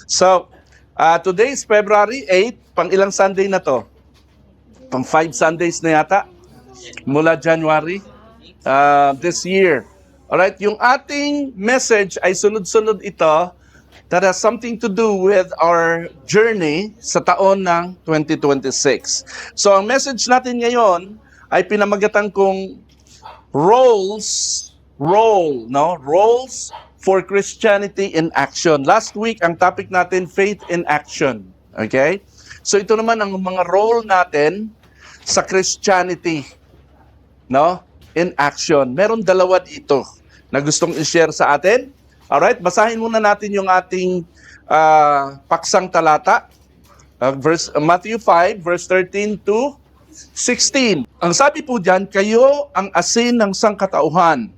So, today is February 8, pang ilang Sunday na to? Pang 5 Sundays na yata mula January this year. Alright, yung ating message ay sunod-sunod ito that has something to do with our journey sa taon ng 2026. So, ang message natin ngayon ay pinamagatan kong roles for Christianity in action. Last week, ang topic natin, faith in action. Okay? So ito naman ang mga role natin sa Christianity, no? In action. Meron dalawa dito na gustong i-share sa atin. Alright, basahin muna natin yung ating paksang talata. Matthew 5, verse 13 to 16. Ang sabi po diyan, kayo ang asin ng sangkatauhan.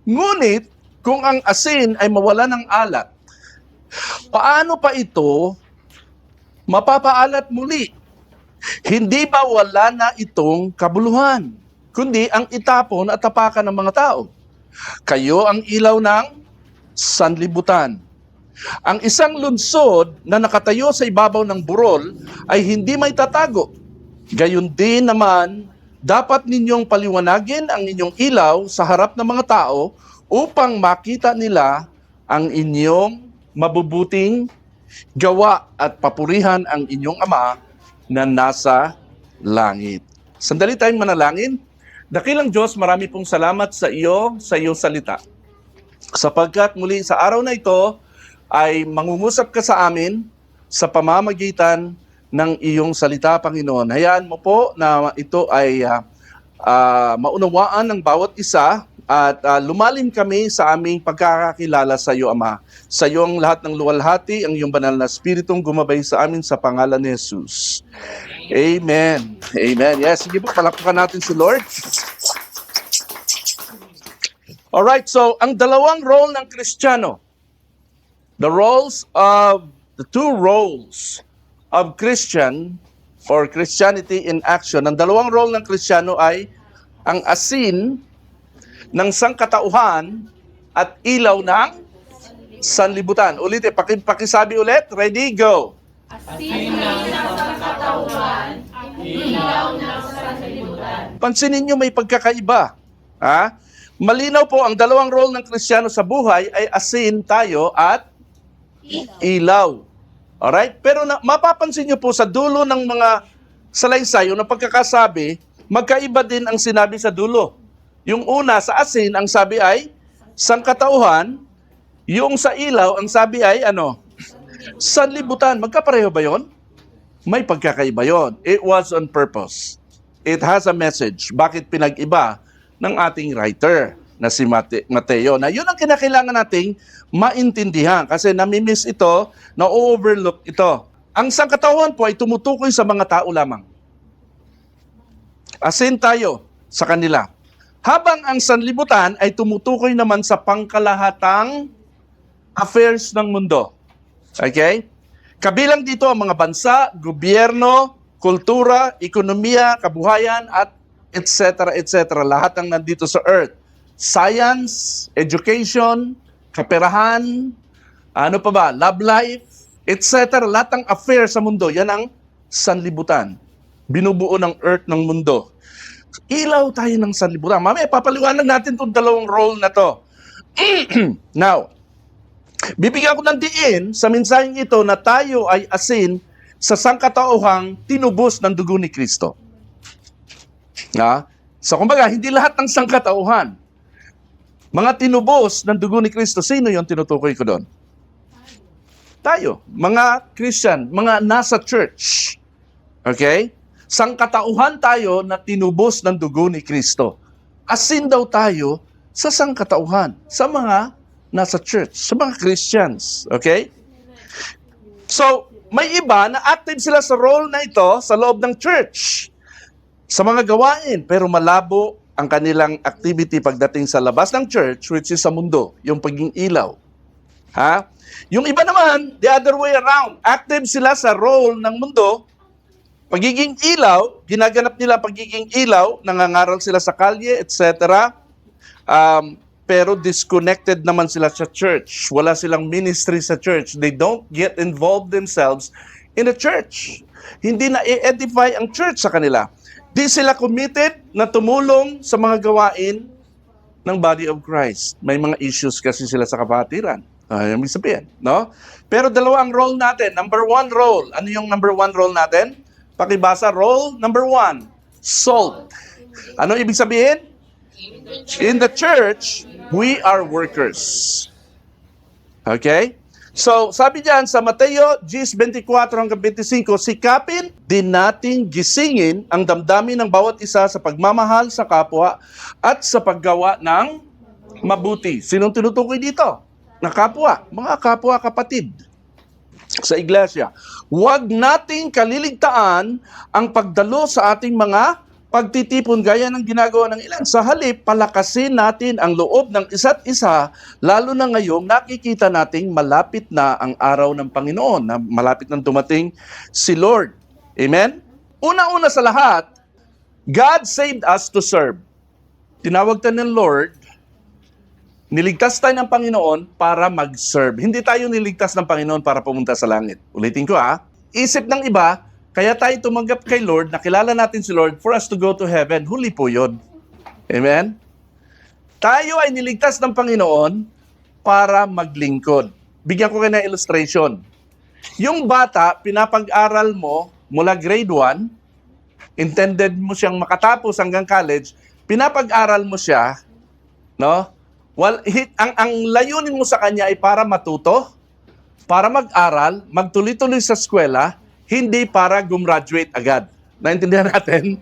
Ngunit, kung ang asin ay mawala ng alat, paano pa ito mapapaalat muli? Hindi ba wala na itong kabuluhan, kundi ang itapon at tapakan ng mga tao? Kayo ang ilaw ng sanlibutan. Ang isang lungsod na nakatayo sa ibabaw ng burol ay hindi may tatago. Gayon din naman, dapat ninyong paliwanagin ang inyong ilaw sa harap ng mga tao upang makita nila ang inyong mabubuting gawa at papurihan ang inyong Ama na nasa langit. Sandali tayong manalangin. Dakilang Diyos, marami pong salamat sa iyong salita. Sapagkat muli sa araw na ito ay mangungusap ka sa amin sa pamamagitan ng iyong salita, Panginoon. Hayaan mo po na ito ay maunawaan ng bawat isa at lumalim kami sa aming pagkakakilala sa iyo, Ama. Sa iyo ang lahat ng luwalhati, ang iyong banal na Espiritong gumabay sa amin sa pangalan ni Jesus. Amen. Amen. Yes, sige po, palakpakan natin si Lord. Alright, so ang dalawang role ng Kristiyano, the two roles of Christian or Christianity in action. Ang dalawang role ng Kristiyano ay ang asin ng sangkatauhan at ilaw ng sanlibutan. Ulit, pakisabi ulit. Ready, go. Asin ng sangkatauhan at ilaw ng sanlibutan. Pansinin nyo, may pagkakaiba. Ha? Malinaw po, ang dalawang role ng Kristiyano sa buhay ay asin tayo at ilaw. Alright? Pero mapapansin nyo po sa dulo ng mga salaysay, yung pagkakasabi, magkaiba din ang sinabi sa dulo. Yung una sa asin, ang sabi ay sangkatauhan. Yung sa ilaw, ang sabi ay sanlibutan. Magkapareho ba yon? May pagkakaiba yon. It was on purpose. It has a message. Bakit pinag-iba ng ating writer na si Mateo? Na yun ang kinakailangan nating maintindihan kasi namimiss ito, na-overlook ito. Ang sangkatauhan po ay tumutukoy sa mga tao lamang. Asin tayo sa kanila. Habang ang sanlibutan ay tumutukoy naman sa pangkalahatang affairs ng mundo. Okay? Kabilang dito ang mga bansa, gobyerno, kultura, ekonomiya, kabuhayan, at etc. etc. Lahat ang nandito sa earth. Science, education, kaperahan, love life, etc. Lahat ng affairs sa mundo, yan ang sanlibutan. Binubuo ng earth ng mundo. Ilaw tayo ng sanlibutan. Mamaya, papaliwanag natin itong dalawang role na to. Now, bibigyan ko ng diin sa mensaheng ito na tayo ay asin sa sangkatauhang tinubos ng dugo ni Kristo. So, kumbaga, hindi lahat ng sangkatauhan. Mga tinubos ng dugo ni Kristo, sino yung tinutukoy ko doon? Tayo, mga Christian, mga nasa church. Okay? Sangkatauhan tayo na tinubos ng dugo ni Kristo. Asin daw tayo sa sangkatauhan, sa mga nasa church, sa mga Christians. Okay? So, may iba na active sila sa role na ito sa loob ng church, sa mga gawain, pero malabo ang kanilang activity pagdating sa labas ng church, which is sa mundo, yung pagiging ilaw. Yung iba naman, the other way around, active sila sa role ng mundo, pagiging ilaw, ginaganap nila pagiging ilaw, nangangaral sila sa kalye, etc. pero disconnected naman sila sa church. Wala silang ministry sa church. They don't get involved themselves in the church. Hindi na i-edify ang church sa kanila. Di sila committed na tumulong sa mga gawain ng body of Christ. May mga issues kasi sila sa kapatiran. Ibig sabihin, no? Pero dalawa ang role natin. Number one role. Ano yung number one role natin? Pakibasa, role number one, salt. Ano ibig sabihin? In the church, we are workers. Okay? So, sabi diyan sa Mateo 10:24-25, sikapin din nating gisingin ang damdamin ng bawat isa sa pagmamahal sa kapwa at sa paggawa ng mabuti. Sinong tinutukoy dito? Na kapwa, mga kapwa kapatid sa iglesia. Huwag nating kaliligtaan ang pagdalo sa ating mga pagtitipon gaya ng ginagawa ng ilan. Sa halip, palakasin natin ang loob ng isa't isa, lalo na ngayong nakikita nating malapit na ang araw ng Panginoon, na malapit nang dumating si Lord. Amen? Una-una sa lahat, God saved us to serve. Tinawag tayo ng Lord, niligtas tayo ng Panginoon para mag-serve. Hindi tayo niligtas ng Panginoon para pumunta sa langit. Ulitin ko isip ng iba, kaya tayo tumanggap kay Lord, nakilala natin si Lord for us to go to heaven. Huli po yun. Amen? Tayo ay niligtas ng Panginoon para maglingkod. Bigyan ko kayo ng illustration. Yung bata, pinapag-aral mo mula grade 1, intended mo siyang makatapos hanggang college, pinapag-aral mo siya, no? Well, ang layunin mo sa kanya ay para matuto, para mag-aral, magtuloy-tuloy sa eskwela, hindi para gumraduate agad. Naintindihan natin?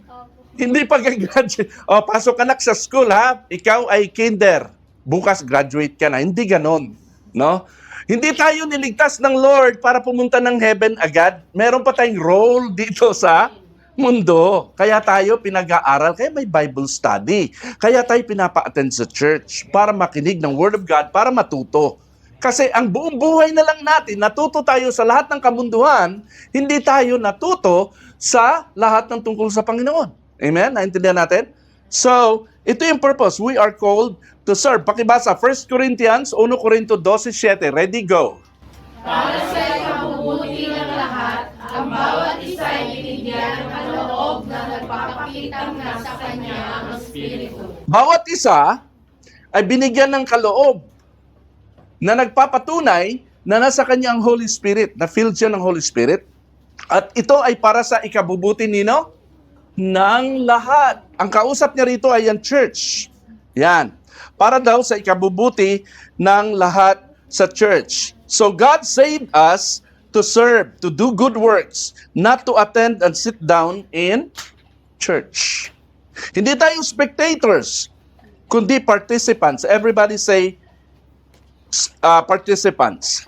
Hindi pag-graduate. Pasok ka na sa school, ikaw ay kinder. Bukas graduate ka na. Hindi ganon. No? Hindi tayo niligtas ng Lord para pumunta ng heaven agad. Meron pa tayong role dito sa mundo. Kaya tayo pinag-aaral. Kaya may Bible study. Kaya tayo pinapa-attend sa church para makinig ng Word of God, para matuto. Kasi ang buong buhay na lang natin, natuto tayo sa lahat ng kamunduhan, hindi tayo natuto sa lahat ng tungkol sa Panginoon. Amen? Naintindihan natin? So, ito yung purpose. We are called to serve. Pakibasa, 1 Corinthians 1 Corinto 12:7. Ready, go. Para sa ikabubuti ng lahat, ang bawat isa ay binigyan ng kaloob na nagpapakitang nasa kanya ang Espiritu. Bawat isa ay binigyan ng kaloob na nagpapatunay na nasa kanya ang Holy Spirit, na filled siya ng Holy Spirit. At ito ay para sa ikabubuti nino ng lahat. Ang kausap niya rito ay ang church. Yan. Para daw sa ikabubuti ng lahat sa church. So God saved us to serve, to do good works, not to attend and sit down in church. Hindi tayo spectators, kundi participants. Everybody say, participants.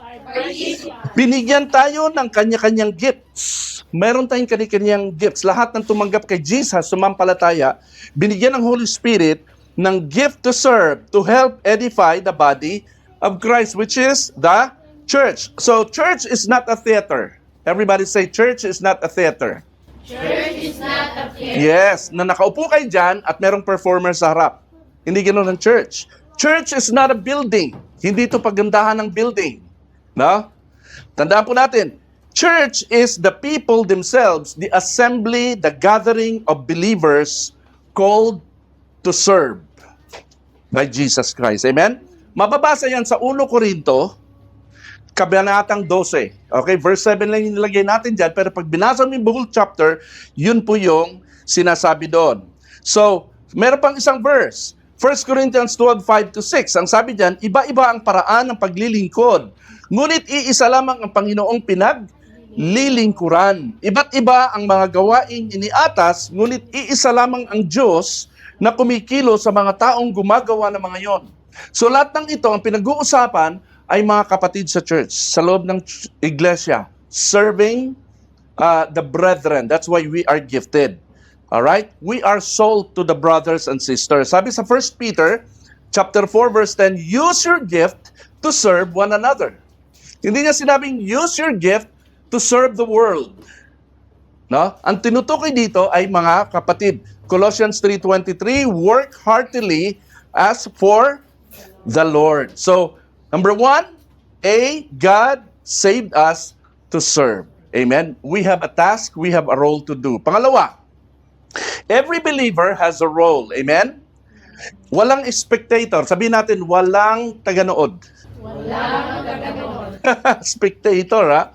Binigyan tayo ng kanya-kanyang gifts. Meron tayong kanya-kanyang gifts. Lahat ng tumanggap kay Jesus, sumampalataya, binigyan ng Holy Spirit ng gift to serve, to help edify the body of Christ, which is the church. So, church is not a theater. Everybody say, church is not a theater. Church is not a theater. Yes, na nakaupo kayo dyan at merong performer sa harap. Hindi ganoon ang church. Church is not a building. Hindi ito pagandahan ng building. No? Tandaan po natin, church is the people themselves, the assembly, the gathering of believers called to serve by Jesus Christ. Amen? Mababasa yan sa 1 Corinto, kabanatang 12. Okay, verse 7 lang yung nilagay natin dyan, pero pag binasa mo yung buong chapter, yun po yung sinasabi doon. So, meron pang isang verse, 1 Corinthians 12:5-6. Ang sabi diyan, iba-iba ang paraan ng paglilingkod. Ngunit iisa lamang ang Panginoong pinaglilingkuran. Iba't iba ang mga gawaing iniatas, ngunit iisa lamang ang Diyos na kumikilo sa mga taong gumagawa ng mga yon. So lahat ng ito, ang pinag-uusapan ay mga kapatid sa church, sa loob ng iglesia, serving the brethren. That's why we are gifted. Alright? We are sold to the brothers and sisters. Sabi sa 1 Peter, chapter 4, verse 10, use your gift to serve one another. Hindi niya sinabing, use your gift to serve the world. No? Ang tinutukoy dito ay mga kapatid. Colossians 3:23, work heartily as for the Lord. So, number one, A, God saved us to serve. Amen? We have a task, we have a role to do. Pangalawa, every believer has a role. Amen? Walang spectator. Sabihin natin, walang taganood. Walang gaganoon. Spectator, ha?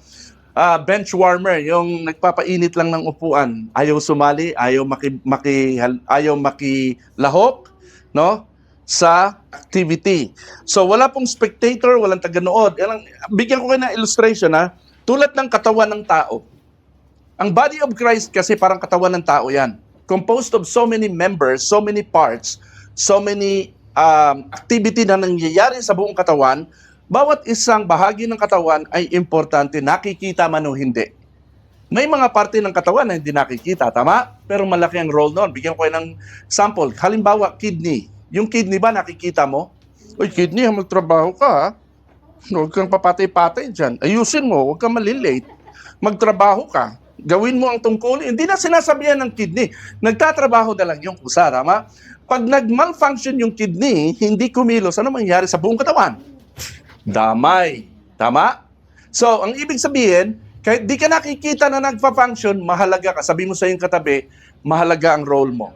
Bench warmer, yung nagpapainit lang ng upuan. Ayaw sumali, ayaw makilahok, no? Sa activity. So, wala pong spectator, walang taganood. Bigyan ko kayo ng illustration, ha? Tulad ng katawan ng tao. Ang body of Christ kasi parang katawan ng tao yan. Composed of so many members, so many parts, so many activity na nangyayari sa buong katawan. Bawat isang bahagi ng katawan ay importante, nakikita man o hindi. May mga parte ng katawan na hindi nakikita, tama? Pero malaki ang role noon. Bigyan ko kayo ng sample. Halimbawa, kidney. Yung kidney ba nakikita mo? Uy, kidney, magtrabaho ka, ha? Huwag kang papatay-patay dyan. Ayusin mo, huwag kang malilate. Magtrabaho ka. Gawin mo ang tungkulin. Hindi na sinasabihan ng kidney. Nagtatrabaho na lang yung pusa, tama? Pag nag-malfunction yung kidney, hindi kumilos, ano mangyayari sa buong katawan? Damay. Tama? So, ang ibig sabihin, kahit di ka nakikita na nagpa-function, mahalaga ka. Sabi mo sa iyong katabi, mahalaga ang role mo.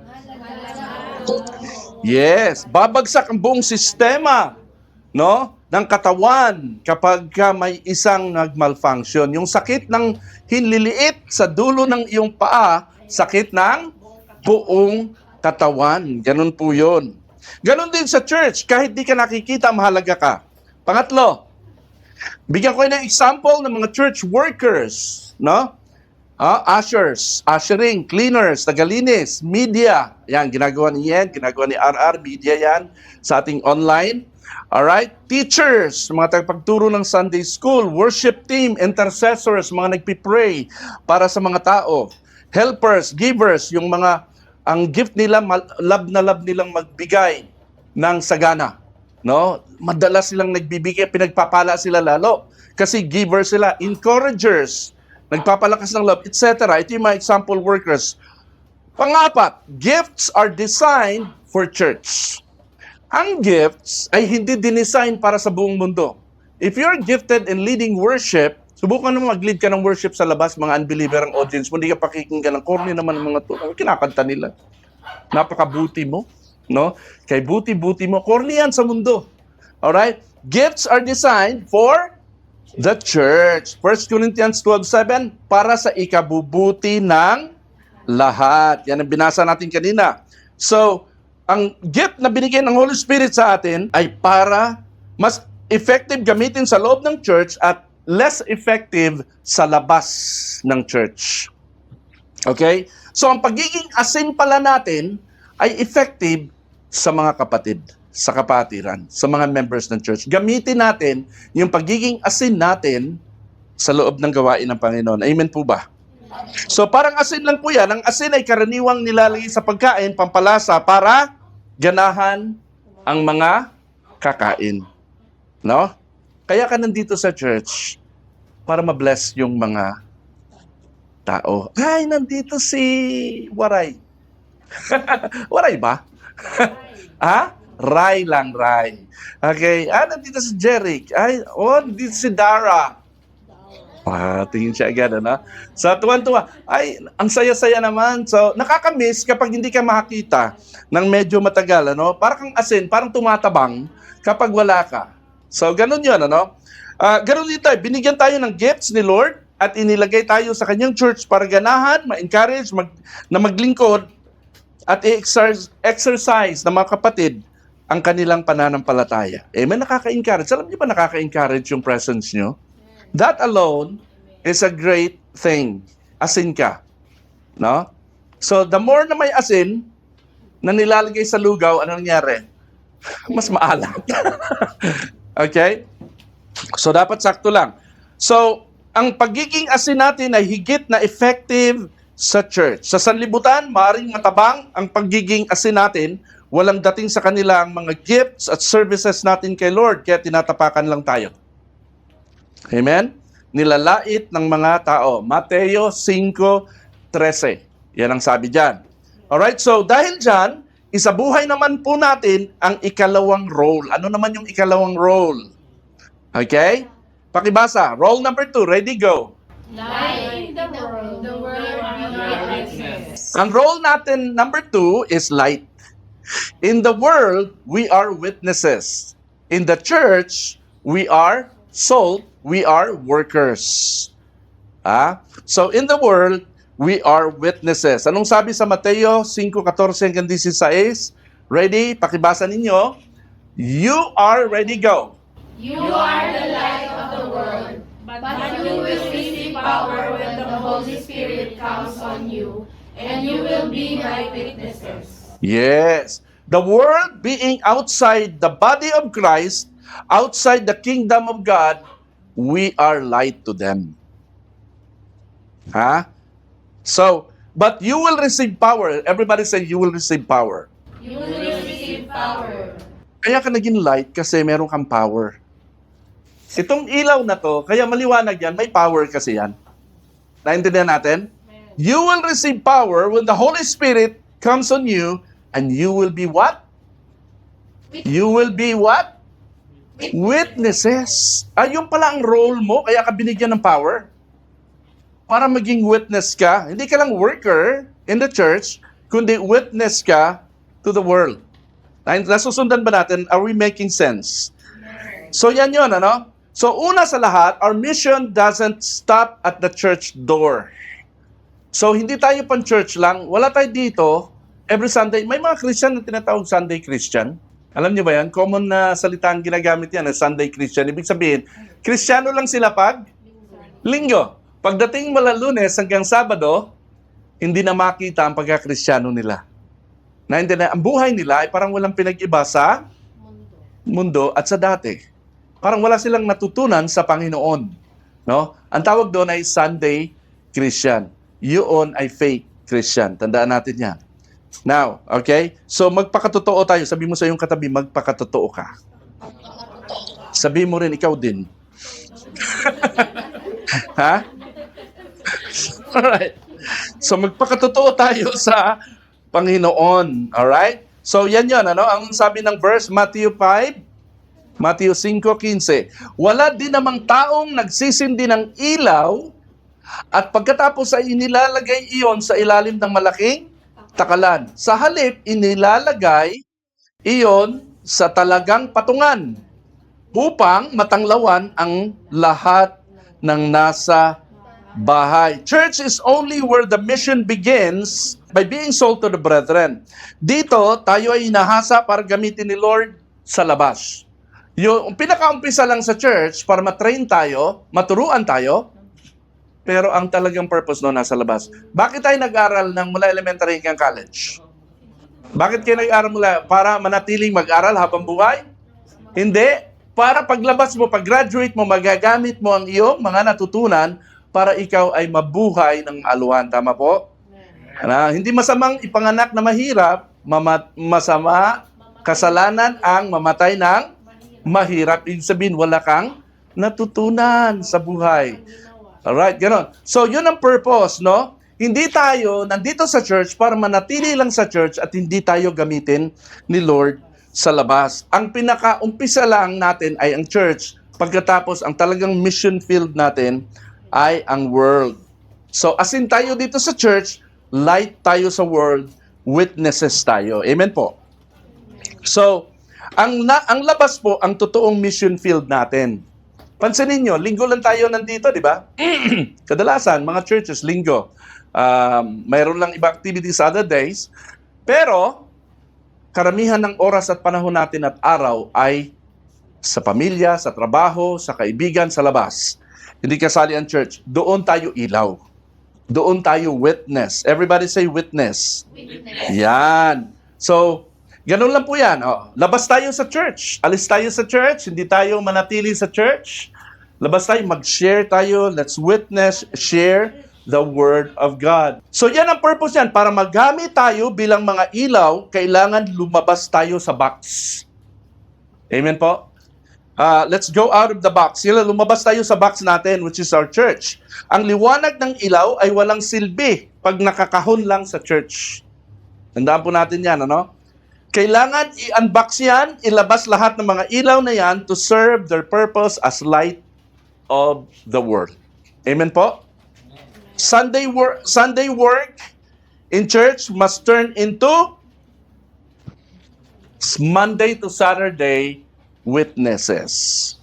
Yes, babagsak ang buong sistema, no, ng katawan kapag may isang nag-malfunction. Yung sakit ng hinliliit sa dulo ng iyong paa, sakit ng buong katawan. Ganun po yun. Ganun din sa church, kahit di ka nakikita, mahalaga ka. Pangatlo, bigyan ko ng example ng mga church workers, no? Ushers, ushering, cleaners, tagalinis, media. Yan, ginagawa ni Yen, ginagawa ni RR, media yan sa ating online. Alright? Teachers, mga tagapagturo ng Sunday school, worship team, intercessors, mga nagpipray para sa mga tao. Helpers, givers, yung mga, ang gift nila, love na love nilang magbigay ng sagana. No? Madalas silang nagbibigay, pinagpapala sila lalo. Kasi givers sila, encouragers, nagpapalakas ng love, etc. Ito yung mga example workers. Pangapat, gifts are designed for church. Ang gifts ay hindi dinesign para sa buong mundo. If you're gifted in leading worship, subukan mo mag-lead ka ng worship sa labas, mga unbeliever ang audience mo, hindi ka pakikinggan ng corny naman ng mga to. Kinakanta nila. Napakabuti mo, no? Kay buti-buti mo, corny yan sa mundo. Alright? Gifts are designed for the church. 1 Corinthians 12:7, para sa ikabubuti ng lahat. Yan ang binasa natin kanina. So, ang gift na binigay ng Holy Spirit sa atin ay para mas effective gamitin sa loob ng church at less effective sa labas ng church. Okay? So, ang pagiging asin pala natin ay effective sa mga kapatid, sa kapatiran, sa mga members ng church. Gamitin natin yung pagiging asin natin sa loob ng gawain ng Panginoon. Amen po ba? So parang asin lang po yan. Ang asin ay karaniwang nilalagay sa pagkain, pampalasa, para ganahan ang mga kakain. No? Kaya ka nandito sa church para ma-bless yung mga tao. Ay, nandito si Waray. Waray ba? Ha? Ray lang, Ray. Okay. Nandito si Jeric. Nandito si Dara. Tingin siya agad, ano? Sa tuwan-tuwa. Ay, ang saya-saya naman. So, nakakamiss kapag hindi ka makakita ng medyo matagal, ano? Parang kang asin, parang tumatabang kapag wala ka. So, ganun yun, ano? Ganun din tayo. Binigyan tayo ng gifts ni Lord at inilagay tayo sa kanyang church para ganahan, ma-encourage, na maglingkod at i-exercise ng mga kapatid ang kanilang pananampalataya. Amen, nakaka-encourage. Alam niyo ba nakaka-encourage yung presence niyo? That alone is a great thing. Asin ka. No? So, the more na may asin na nilalagay sa lugaw, ano nangyari? Mas maalat. Okay? So, dapat sakto lang. So, ang pagiging asin natin ay higit na effective sa church. Sa sanlibutan, maaaring matabang ang pagiging asin natin. Walang dating sa kanila ang mga gifts at services natin kay Lord, kaya tinatapakan lang tayo. Amen? Nilalait ng mga tao. Mateo 5:13. Yan ang sabi dyan. Alright, so dahil dyan, isabuhay naman po natin ang ikalawang role. Ano naman yung ikalawang role? Okay? Pakibasa. Role number 2. Ready, go. Light in the world be witness. Ang role natin, number 2, is light. In the world, we are witnesses. In the church, we are salt, we are workers. So in the world, we are witnesses. Anong sabi sa Mateo 5:14 hanggang 16? Ready? Pakibasa ninyo. You are ready, go. You are the light of the world, but you will receive power when the Holy Spirit comes on you, and you will be my witnesses. Yes. The world being outside the body of Christ, outside the kingdom of God, we are light to them. So, but you will receive power. Everybody say, you will receive power. You will receive power. Kaya ka naging light kasi meron kang power. Itong ilaw na to, kaya maliwanag yan, may power kasi yan. Naintindihan natin? You will receive power when the Holy Spirit comes on you, and you will be what? You will be what? Witnesses. Yung pala ang role mo, kaya ka binigyan ng power. Para maging witness ka. Hindi ka lang worker in the church, kundi witness ka to the world. Nasusundan ba natin? Are we making sense? So yan yun, ano? So una sa lahat, our mission doesn't stop at the church door. So hindi tayo pang church lang. Wala tayo dito. Every Sunday, may mga Christian na tinatawag Sunday Christian. Alam niyo ba yan? Common na salita ang ginagamit yan, Sunday Christian. Ibig sabihin, Kristiyano lang sila pag Linggo. Pagdating mula Lunes hanggang Sabado, hindi na makita ang pagkakristyano nila. Naintindihan, ang buhay nila ay parang walang pinag-iba sa mundo at sa dati. Parang wala silang natutunan sa Panginoon. No? Ang tawag doon ay Sunday Christian. Yun ay fake Christian. Tandaan natin yan. Now, okay? So magpakatotoo tayo. Sabi mo sa iyong katabi, magpakatotoo ka. Sabi mo rin, ikaw din. Ha? Alright. So magpakatotoo tayo sa Panginoon. Alright? So yan yun, ano? Ang sabi ng verse, Matthew 5:15. Wala din namang taong nagsisindi ng ilaw at pagkatapos ay inilalagay iyon sa ilalim ng malaking takalan. Sa halip, inilalagay iyon sa talagang patungan upang matanglawan ang lahat ng nasa bahay. Church is only where the mission begins by being sold to the brethren. Dito, tayo ay inahasa para gamitin ni Lord sa labas. Yung pinakaumpisa lang sa church para matrain tayo, maturuan tayo, pero ang talagang purpose noon nasa labas. Bakit tayo nag-aral ng mula elementary hanggang college? Bakit kayo nag-aral mula? Para manatiling mag-aral habang buhay? Hindi. Para paglabas mo, pag-graduate mo, magagamit mo ang iyong mga natutunan para ikaw ay mabuhay ng aluhan. Tama po? Hindi masamang ipanganak na mahirap, masama, kasalanan ang mamatay ng mahirap. Ibig sabihin, wala kang natutunan sa buhay. Alright, gano'n. So, yun ang purpose, no? Hindi tayo nandito sa church para manatili lang sa church at hindi tayo gamitin ni Lord sa labas. Ang pinaka-umpisa lang natin ay ang church. Pagkatapos, ang talagang mission field natin ay ang world. So, asin tayo dito sa church, light tayo sa world, witnesses tayo. Amen po? So, ang labas po, ang totoong mission field natin. Pansinin nyo, linggo lang tayo nandito, di ba? Kadalasan, mga churches, linggo. Mayroon lang iba activities other days. Pero, karamihan ng oras at panahon natin at araw ay sa pamilya, sa trabaho, sa kaibigan, sa labas. Hindi kasali ang church. Doon tayo ilaw. Doon tayo witness. Everybody say witness. Witness. Yan. So, ganun lang po yan. Labas tayo sa church. Alis tayo sa church. Hindi tayo manatili sa church. Labas tayo, mag-share tayo. Let's witness, share the Word of God. So yan ang purpose yan. Para magamit tayo bilang mga ilaw, kailangan lumabas tayo sa box. Amen po? Let's go out of the box. Lumabas tayo sa box natin, which is our church. Ang liwanag ng ilaw ay walang silbi pag nakakahon lang sa church. Tandaan po natin yan, ano? Kailangan i-unbox yan, ilabas lahat ng mga ilaw na yan to serve their purpose as light of the world. Amen po? Sunday work in church must turn into Monday to Saturday witnesses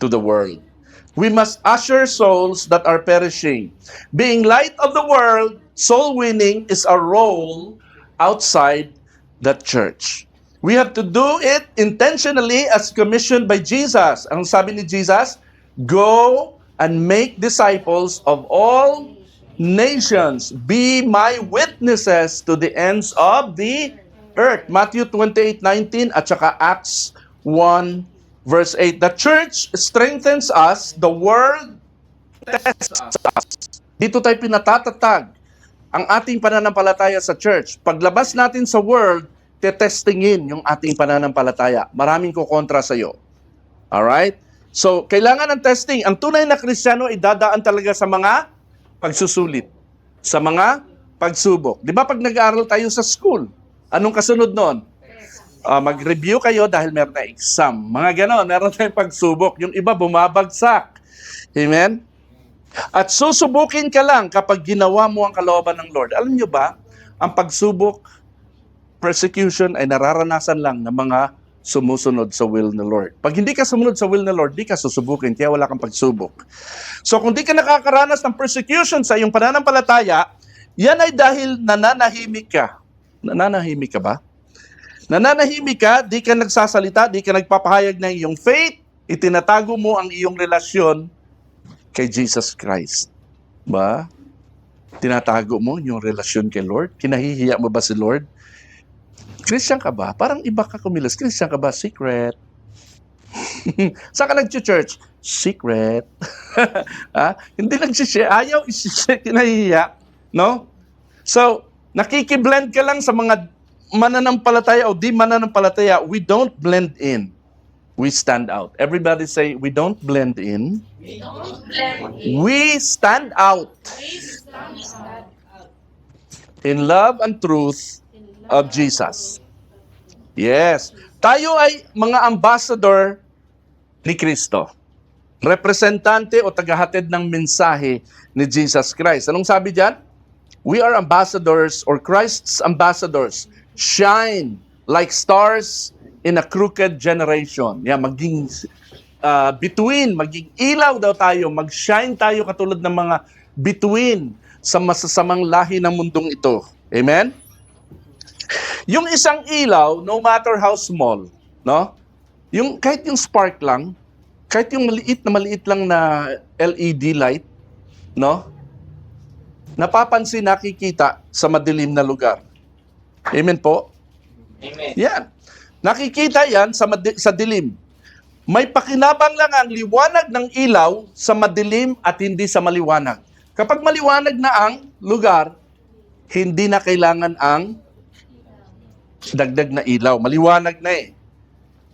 to the world. We must usher souls that are perishing. Being light of the world, soul winning is a role outside the church. We have to do it intentionally as commissioned by Jesus. Ang sabi ni Jesus, go and make disciples of all nations. Be my witnesses to the ends of the earth. Matthew 28:19 at saka Acts 1 verse 8. The church strengthens us, the world tests us. Dito tayo pinatatatag ang ating pananampalataya sa church. Paglabas natin sa world, tetestingin yung ating pananampalataya. Maraming kukontra sa iyo. Alright? So, kailangan ng testing. Ang tunay na Kristiyano ay dadaan talaga sa mga pagsusulit, sa mga pagsubok. Di ba pag nag-aaral tayo sa school, anong kasunod noon? Mag-review kayo dahil meron na exam. Mga ganon, meron tayong pagsubok. Yung iba bumabagsak. Amen? At susubukin ka lang kapag ginawa mo ang kalooban ng Lord. Alam nyo ba, ang pagsubok, persecution ay nararanasan lang ng mga sumusunod sa will ng Lord. Pag hindi ka sumunod sa will ng Lord, di ka susubukin, kaya wala kang pagsubok. So kung di ka nakakaranas ng persecution sa iyong pananampalataya, yan ay dahil nananahimik ka. Nananahimik ka ba? Nananahimik ka, di ka nagsasalita, di ka nagpapahayag ng iyong faith, itinatago mo ang iyong relasyon kay Jesus Christ. Ba? Tinatago mo yung relasyon kay Lord? Kinahihiya mo ba si Lord? Christian ka ba? Parang iba ka kumilos. Christian ka ba? Secret. Saan ka nag-church? Secret. Hindi nag-share. Ayaw i-share. Kinahihiya. No? So, nakikiblend ka lang sa mga mananampalataya o di mananampalataya. We don't blend in. We stand out. Everybody say, we don't blend in. We don't blend in. We stand out We stand out. in love and truth of Jesus. Yes. Tayo ay mga ambassador ni Kristo. Representante o tagahatid ng mensahe ni Jesus Christ. Anong sabi diyan? We are ambassadors or Christ's ambassadors. Shine like stars in a crooked generation. Yeah, maging bituin, maging ilaw daw tayo, mag-shine tayo katulad ng mga bituin sa masasamang lahi ng mundong ito. Amen? Yung isang ilaw, no matter how small, no? Yung kahit yung spark lang, kahit yung maliit lang na LED light, no? Napapansin, nakikita sa madilim na lugar. Amen po? Amen. Yan. Nakikita yan sa dilim. May pakinabang lang ang liwanag ng ilaw sa madilim at hindi sa maliwanag. Kapag maliwanag na ang lugar, hindi na kailangan ang dagdag na ilaw. Maliwanag na eh.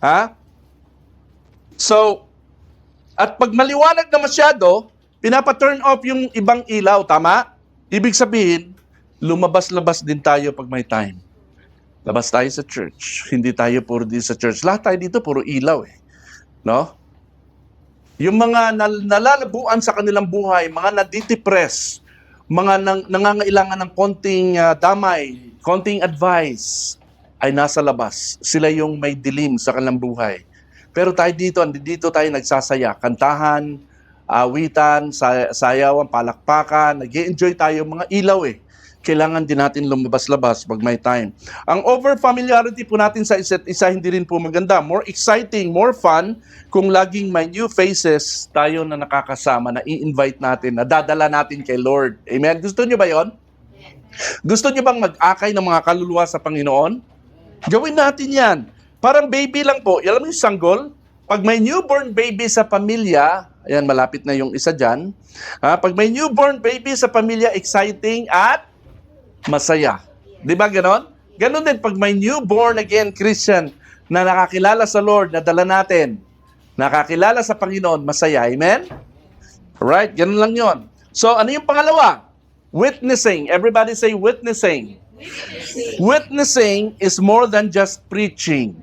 Ha? So, at pag maliwanag na masyado, pinapa-turn off yung ibang ilaw, tama? Ibig sabihin, lumabas-labas din tayo pag may time. Labas tayo sa church. Hindi tayo puro din sa church. Lahat tayo dito puro ilaw eh. No? Yung mga nalalabuan sa kanilang buhay, mga nadidepress, mga nangangailangan ng konting damay, konting advice, ay nasa labas. Sila yung may dilim sa kanilang buhay. Pero tayo dito tayo nagsasaya. Kantahan, awitan, sayawan, palakpakan, nag-i-enjoy tayo, mga ilaw eh. Kailangan din natin lumabas-labas pag may time. Ang over-familiarity po natin sa isa't isa hindi rin po maganda. More exciting, more fun kung laging may new faces tayo na nakakasama, na i-invite natin, na dadala natin kay Lord. Amen? Gusto nyo ba yon? Gusto nyo bang mag-akay ng mga kaluluwa sa Panginoon? Gawin natin yan. Parang baby lang po. Alam mo yung sanggol? Pag may newborn baby sa pamilya, ayan, malapit na yung isa dyan. Pag may newborn baby sa pamilya, exciting at masaya. Di ba ganon? Ganon din pag may newborn again Christian na nakakilala sa Lord, na dala natin, nakakilala sa Panginoon, masaya. Amen? Right? Ganon lang yon. So, ano yung pangalawa? Witnessing. Everybody say witnessing. Witnessing is more than just preaching.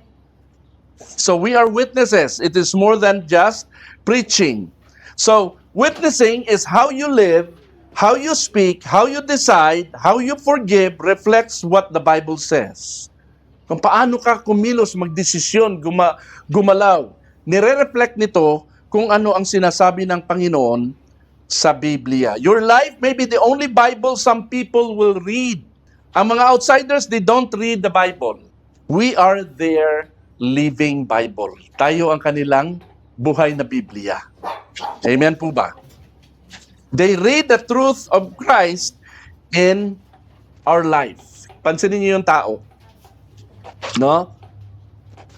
So we are witnesses. It is more than just preaching. So witnessing is how you live, how you speak, how you decide, how you forgive reflects what the Bible says. Kung paano ka kumilos, magdesisyon, gumalaw. Nire-reflect nito kung ano ang sinasabi ng Panginoon sa Biblia. Your life may be the only Bible some people will read. Ang mga outsiders, they don't read the Bible. We are their living Bible. Tayo ang kanilang buhay na Biblia. Amen po ba? They read the truth of Christ in our life. Pansinin niyo yung tao. No?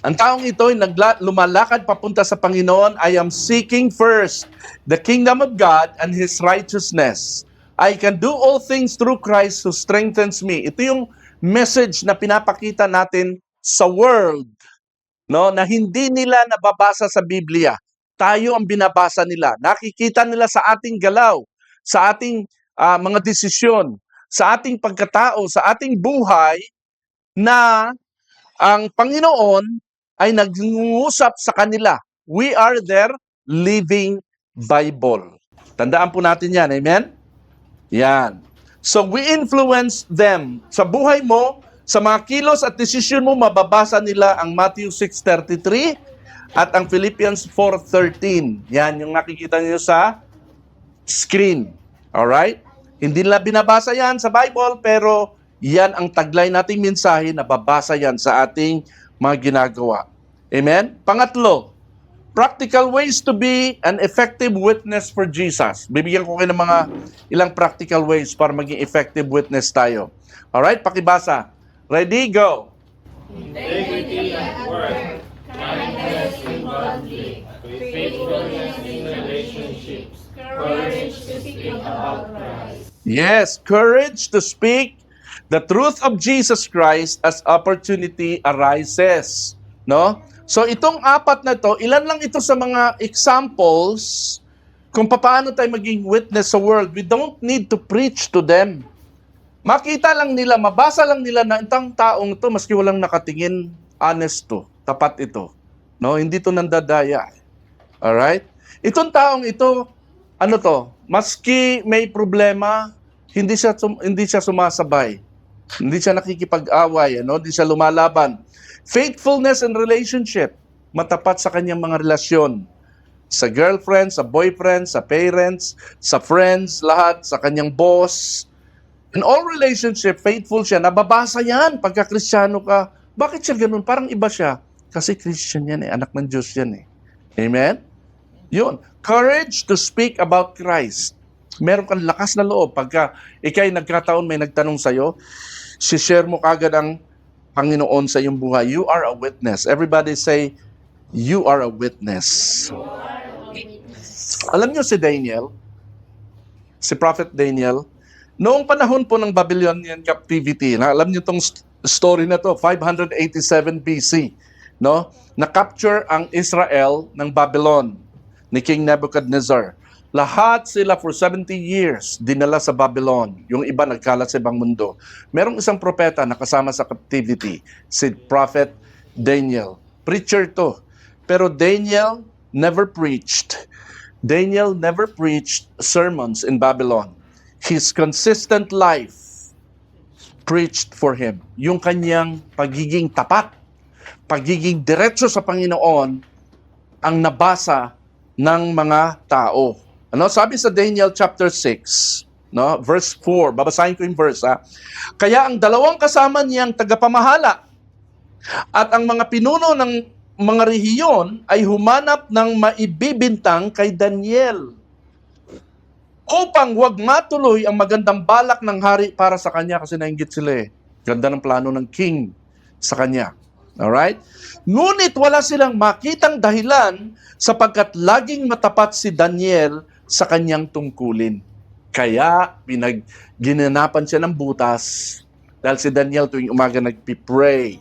Ang taong ito ay lumalakad papunta sa Panginoon. I am seeking first the kingdom of God and His righteousness. I can do all things through Christ who strengthens me. Ito yung message na pinapakita natin sa world, no, na hindi nila nababasa sa Biblia. Tayo ang binabasa nila. Nakikita nila sa ating galaw, sa ating mga desisyon, sa ating pagkatao, sa ating buhay, na ang Panginoon ay nag-uusap sa kanila. We are their living Bible. Tandaan po natin yan. Amen? Yan. So we influence them. Sa buhay mo, sa mga kilos at desisyon mo, mababasa nila ang Matthew 6:33 at ang Philippians 4:13. Yan yung nakikita niyo sa screen. Alright? Hindi nila binabasa yan sa Bible, pero yan ang taglay nating mensahe na babasa yan sa ating mga ginagawa. Amen? Pangatlo, practical ways to be an effective witness for Jesus. Bibigyan ko kayo ng mga ilang practical ways para maging effective witness tayo. Alright? Pakibasa. Ready? Go! Integrity at work, kindness in public, faithfulness in relationships, courage to speak about Christ. Yes, courage to speak the truth of Jesus Christ as opportunity arises. No? So itong apat na ito, ilan lang ito sa mga examples kung paano tayo maging witness sa world. We don't need to preach to them. Makita lang nila, mabasa lang nila na itong taong ito, maski walang nakatingin, honest to, tapat ito. No? Hindi to nandadaya. Alright? Itong taong ito, ano to, maski may problema, hindi siya sumasabay. Hindi siya nakikipag-away, hindi siya lumalaban. Faithfulness in relationship, matapat sa kanyang mga relasyon. Sa girlfriend, sa boyfriend, sa parents, sa friends, lahat, sa kanyang boss. In all relationship, faithful siya. Nababasa yan pagka Kristiyano ka. Bakit siya ganun? Parang iba siya. Kasi Christian yan anak ng Diyos yan Amen? Yun. Courage to speak about Christ. Meron kang lakas na loob. Pagka ikay nagkataon may nagtanong sa'yo, share mo kagad ang Panginoon sa iyong buhay. You are a witness. Everybody say, you are a witness. Alam niyo si Daniel, si Prophet Daniel, noong panahon po ng Babylonian captivity, alam niyo itong story na to, 587 BC, no? Na-capture ang Israel ng Babylon ni King Nebuchadnezzar. Lahat sila for 70 years dinala sa Babylon. Yung iba nagkalat sa ibang mundo. Merong isang propeta na kasama sa captivity, si Prophet Daniel. Preacher to. Pero Daniel never preached. Daniel never preached sermons in Babylon. His consistent life preached for him. Yung kanyang pagiging tapat, pagiging diretso sa Panginoon ang nabasa ng mga tao. Sabi sa Daniel chapter 6, verse 4, babasahin ko yung verse. Kaya ang dalawang kasama niyang tagapamahala at ang mga pinuno ng mga rehiyon ay humanap ng maibibintang kay Daniel upang wag matuloy ang magandang balak ng hari para sa kanya kasi nainggit sila Ganda ng plano ng king sa kanya. Alright? Ngunit wala silang makitang dahilan sapagkat laging matapat si Daniel sa kanyang tungkulin. Kaya ginanapan siya ng butas dahil si Daniel tuwing umaga nagpipray.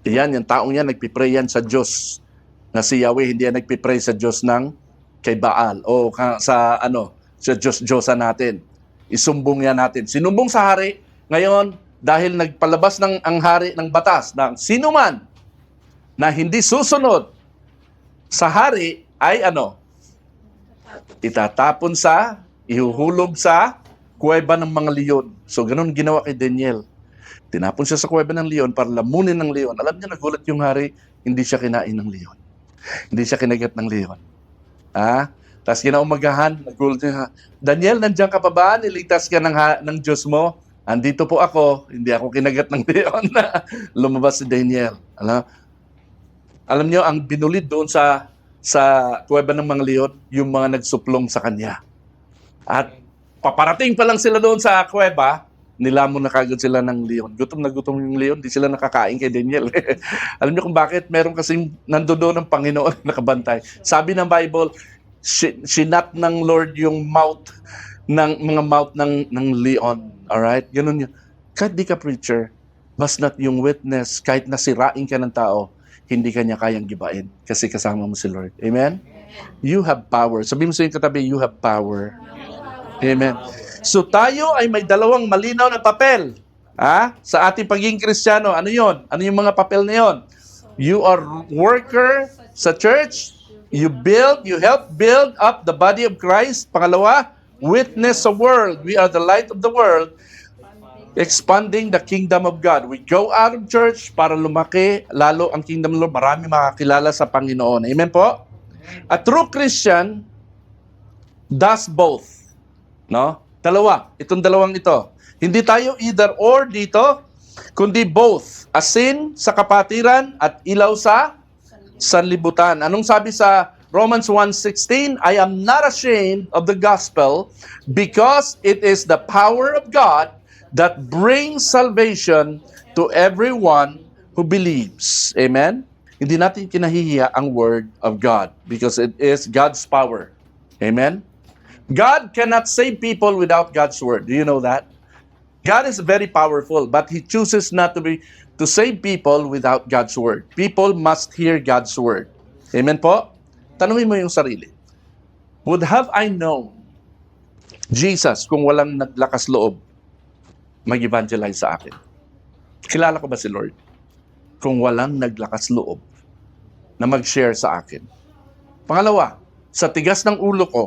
Yan, yung taong yan, nagpipray yan sa Diyos. Na si Yahweh, hindi yan nagpipray sa Diyos ng kay Baal o sa Diyos-Diyosa natin. Isumbong yan natin. Sinumbong sa hari, ngayon, dahil nagpalabas ng ang hari ng batas na sino man na hindi susunod sa hari ay ano? Itatapon sa, ihuhulog sa kuweba ng mga leon. So, ganun ginawa kay Daniel. Tinapon siya sa kuweba ng leon para lamunin ng leon. Alam niya, nagulat yung hari, hindi siya kinain ng leon. Hindi siya kinagat ng leon. Tapos kinaumagahan, nagulat niya, Daniel, nandiyan ka pa ba? Niligtas ka ng Diyos mo? Andito po ako, hindi ako kinagat ng leon. Lumabas si Daniel. Alam niyo, ang binulid doon sa kuweba ng mga leon, yung mga nagsuplong sa kanya. At paparating pa lang sila doon sa kuweba, nilamon na kagad sila ng leon. Gutom na gutom yung leon, di sila nakakain kay Daniel. Alam niyo kung bakit? Meron kasing nandoon ng Panginoon nakabantay. Sabi ng Bible, sinat ng Lord yung mouth ng leon. Alright? Ganun yun. Kahit di ka preacher, basta't yung witness, kahit nasirain ka ng tao, hindi ka niya kayang gibain kasi kasama mo si Lord. Amen? You have power. Sabihin mo sa iyong katabi, you have power. Amen. So tayo ay may dalawang malinaw na papel. Sa ating pagiging Kristiyano, ano yon? Ano yung mga papel na yon? You are worker sa church. You help build up the body of Christ. Pangalawa, witness sa world. We are the light of the world. Expanding the kingdom of God. We go out of church para lumaki lalo ang kingdom of Lord. Marami makakilala sa Panginoon. Amen po? A true Christian does both. No? Dalawa. Itong dalawang ito. Hindi tayo either or dito, kundi both. Asin sa kapatiran at ilaw sa sanlibutan. Anong sabi sa Romans 1:16? I am not ashamed of the gospel because it is the power of God that brings salvation to everyone who believes. Amen? Hindi natin kinahihiya ang word of God because it is God's power. Amen? God cannot save people without God's word. Do you know that? God is very powerful, but He chooses not to save people without God's word. People must hear God's word. Amen po? Tanungin mo yung sarili. Would have I known Jesus kung walang naglakas loob mag-evangelize sa akin? Kilala ko ba si Lord? Kung walang naglakas loob na mag-share sa akin. Pangalawa, sa tigas ng ulo ko,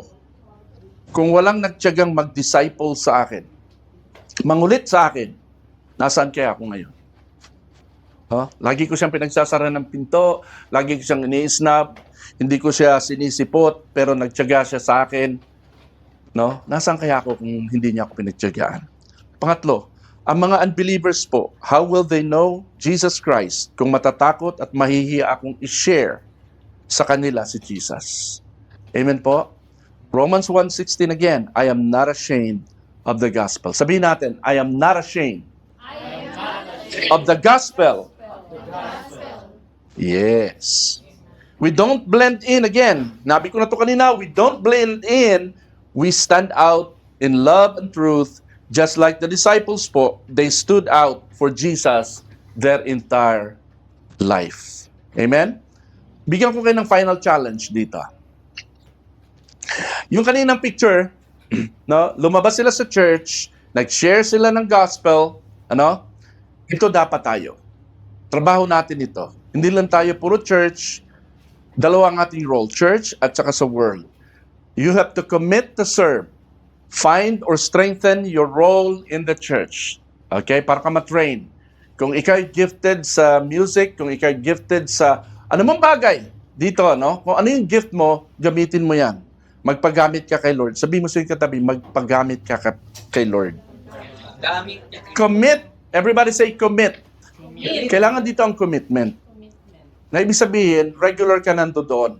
kung walang nagtiyagang mag-disciple sa akin, mangulit sa akin, nasaan kaya ako ngayon? Lagi ko siyang pinagsasara ng pinto, lagi ko siyang ini-snap, hindi ko siya sinisipot, pero nagtiyaga siya sa akin. No? Nasaan kaya ako kung hindi niya ako pinagtiyagaan? Pangatlo, ang mga unbelievers po, how will they know Jesus Christ kung matatakot at mahihiya akong i-share sa kanila si Jesus? Amen po? Romans 1:16 again, I am not ashamed of the gospel. Sabihin natin, I am not ashamed of the gospel. Yes. We don't blend in again. Nabi ko na to kanina, we don't blend in. We stand out in love and truth. Just like the disciples po, they stood out for Jesus their entire life. Amen? Bigyan ko kayo ng final challenge dito. Yung kaninang picture, no, lumabas sila sa church, nag-share sila ng gospel, ito dapat tayo. Trabaho natin ito. Hindi lang tayo puro church, dalawa ang ating role, church at saka sa world. You have to commit to serve. Find or strengthen your role in the church. Okay? Para ka matrain. Kung ikaw gifted sa music, kung ikaw gifted sa anumang bagay dito, no? Kung ano yung gift mo, gamitin mo yan. Magpagamit ka kay Lord. Sabi mo sa iyong katabi, magpagamit ka kay Lord. Commit. Everybody say commit. Kailangan dito ang commitment. Na ibig sabihin, regular ka nandoon.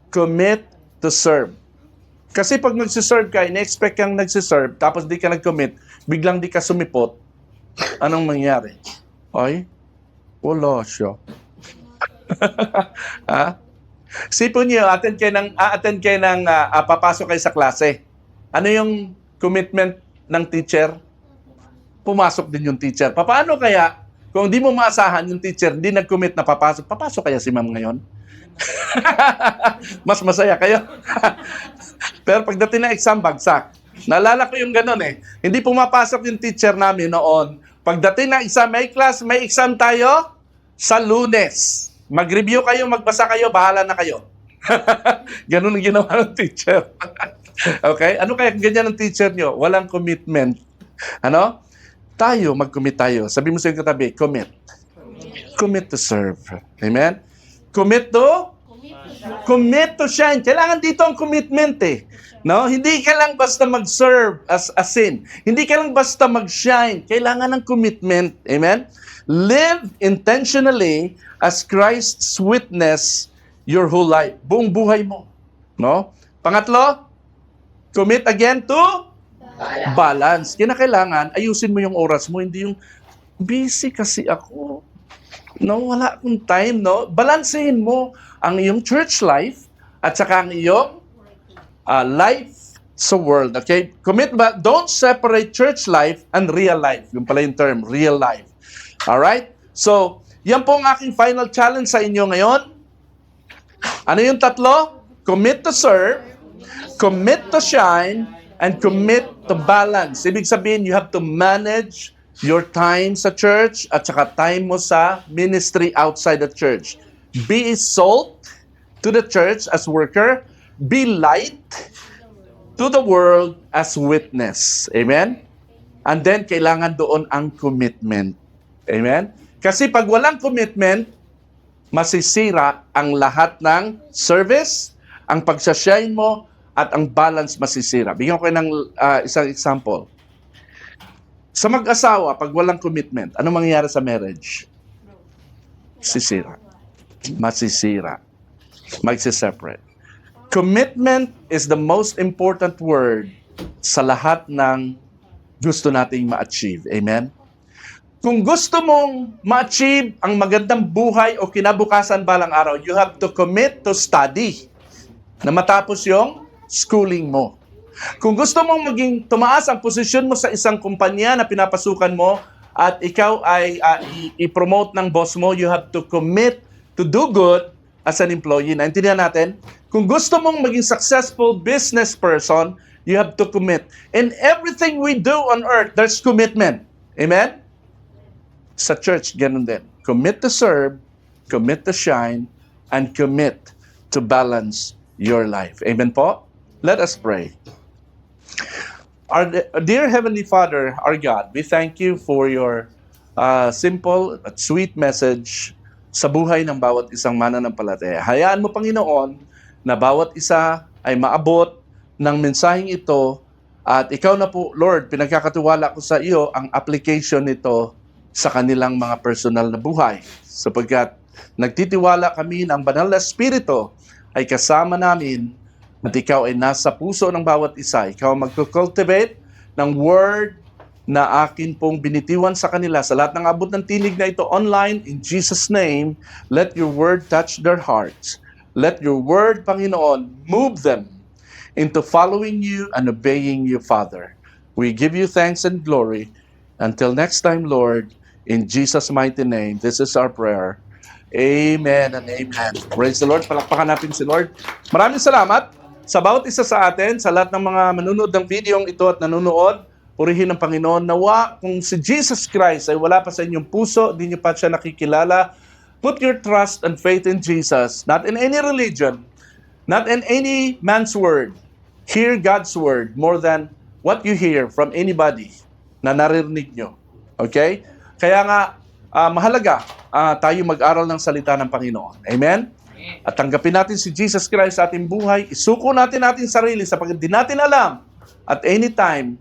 Commit to serve. Kasi pag nagsiserve ka, in-expect kang nagsiserve, tapos di ka nag-commit, biglang di ka sumipot, anong mangyari? Ay, wala siya. Sipon niyo, attend kayo ng papasok kayo sa klase. Ano yung commitment ng teacher? Pumasok din yung teacher. Paano kaya, kung di mo maasahan yung teacher, hindi nag-commit na papasok kaya si ma'am ngayon? Mas masaya kayo. Pero pagdating na exam, bagsak. Naalala ko yung ganun eh. Hindi pumapasok yung teacher namin noon. Pagdating ng exam, may exam tayo sa Lunes. Mag-review kayo, magbasa kayo, bahala na kayo. Ganun ang ginawa ng teacher. Okay? Ano kaya ganyan ng teacher nyo? Walang commitment. Ano? Tayo, mag-commit tayo. Sabi mo sa yung katabi, commit. Commit to serve. Amen? Commit to shine. Kailangan dito ang commitment eh. No? Hindi ka lang basta mag-serve as a sin. Hindi ka lang basta mag-shine. Kailangan ng commitment. Amen? Live intentionally as Christ's witness your whole life. Buong buhay mo. No? Pangatlo, commit again to balance. Kinakailangan, ayusin mo yung oras mo. Hindi yung, busy kasi ako. No, wala akong time, no? Balansehin mo ang iyong church life at saka ang iyong life sa world. Okay? Don't separate church life and real life. Yung pala yung term, real life. Alright? So, yan po ang aking final challenge sa inyo ngayon. Ano yung tatlo? Commit to serve, commit to shine, and commit to balance. Ibig sabihin, you have to manage your time sa church at saka time mo sa ministry outside the church. Be salt to the church as worker. Be light to the world as witness. Amen? And then, kailangan doon ang commitment. Amen? Kasi pag walang commitment, masisira ang lahat ng service, ang pagsashine mo, at ang balance masisira. Bigyan ko kayo ng isang example. Sa mag-asawa, pag walang commitment, ano mangyayari sa marriage? Sisira. Masisira. Magsiseparate. Commitment is the most important word sa lahat ng gusto nating ma-achieve. Amen? Kung gusto mong ma-achieve ang magandang buhay o kinabukasan balang araw, you have to commit to study na matapos yung schooling mo. Kung gusto mong maging tumaas ang posisyon mo sa isang kumpanya na pinapasukan mo at ikaw ay i-promote ng boss mo, you have to commit to do good as an employee. Naintindihan natin? Kung gusto mong maging successful business person, you have to commit. In everything we do on earth, there's commitment. Amen? Sa church, ganun din. Commit to serve, commit to shine, and commit to balance your life. Amen po? Let us pray. Our dear Heavenly Father, our God, we thank you for your simple at sweet message sa buhay ng bawat isang mananampalataya. Hayaan mo, Panginoon, na bawat isa ay maabot ng mensaheng ito at ikaw na po, Lord, pinagkakatiwala ko sa iyo ang application nito sa kanilang mga personal na buhay. Sapagkat nagtitiwala kami na ang banal na Espiritu ay kasama namin at ikaw ay nasa puso ng bawat isa. Ikaw magkukultivate ng word na akin pong binitiwan sa kanila sa lahat ng abot ng tinig na ito online. In Jesus' name, let your word touch their hearts. Let your word, Panginoon, move them into following you and obeying you, Father. We give you thanks and glory. Until next time, Lord, in Jesus' mighty name, this is our prayer. Amen and amen. Praise the Lord. Palakpakan natin si Lord. Maraming salamat sa bawat isa sa atin, sa lahat ng mga manunood ng videong ito at nanonood. Purihin ng Panginoon. Nawa, kung si Jesus Christ ay wala pa sa inyong puso, di nyo pa siya nakikilala, put your trust and faith in Jesus, not in any religion, not in any man's word. Hear God's word more than what you hear from anybody na naririnig nyo. Okay? Kaya nga, mahalaga tayo mag-aral ng salita ng Panginoon. Amen? At tanggapin natin si Jesus Christ sa ating buhay. Isuko natin sarili sapagkat di natin alam at anytime,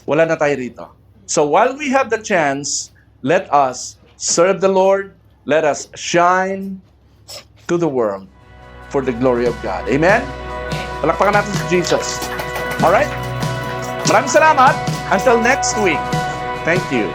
wala na tayo rito. So while we have the chance, let us serve the Lord. Let us shine to the world for the glory of God. Amen? Palakpakan natin si Jesus. Alright? Maraming salamat. Until next week. Thank you.